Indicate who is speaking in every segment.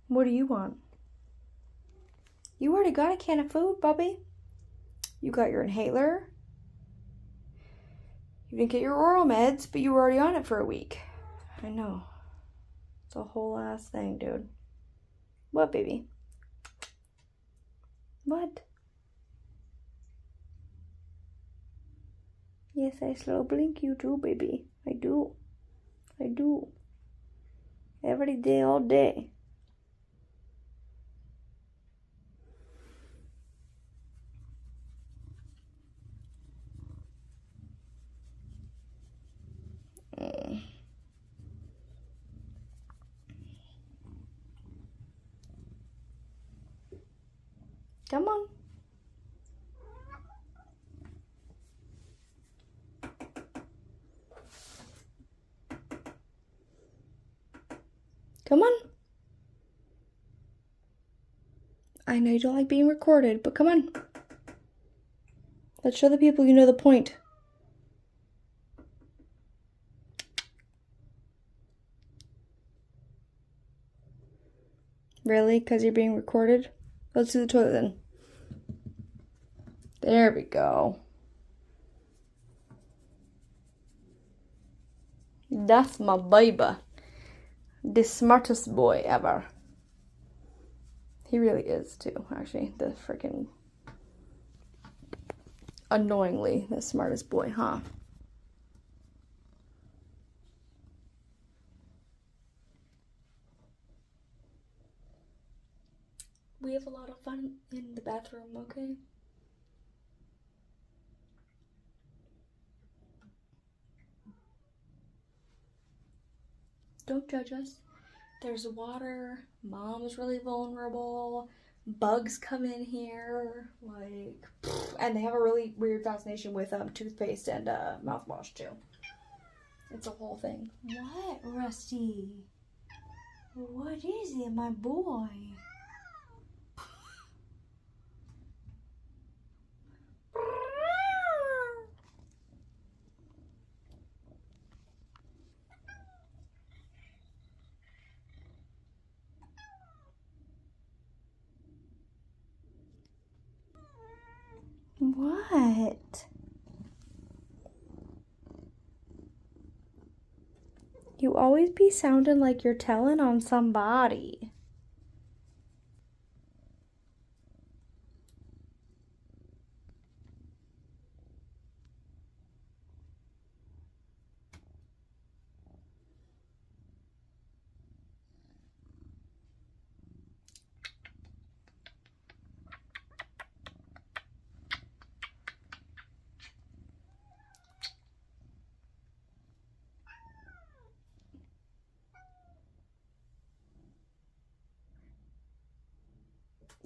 Speaker 1: What do you want? You already got a can of food, Bubby. You got your inhaler. You didn't get your oral meds, but you were already on it for a week. I know. It's a whole ass thing, dude. What, baby? What? Yes, I slow blink you too, baby. I do. I do. Every day, all day. Come on. Come on. I know you don't like being recorded, but come on. Let's show the people you know the point. Really? Because you're being recorded? Let's do the toilet then. There we go. That's my baby. The smartest boy ever. He really is too, actually. The freaking annoyingly the smartest boy, huh? We have a lot of fun in the bathroom, okay? Don't judge us. There's water. Mom's really vulnerable. Bugs come in here, like, and they have a really weird fascination with toothpaste and mouthwash too. It's a whole thing. What, Rusty? What is it, my boy? What? You always be sounding like you're telling on somebody.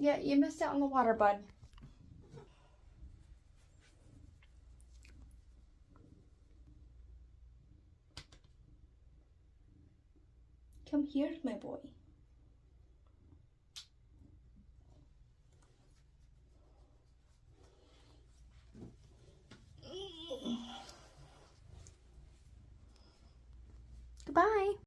Speaker 1: Yeah, you missed out on the water, bud. Come here, my boy.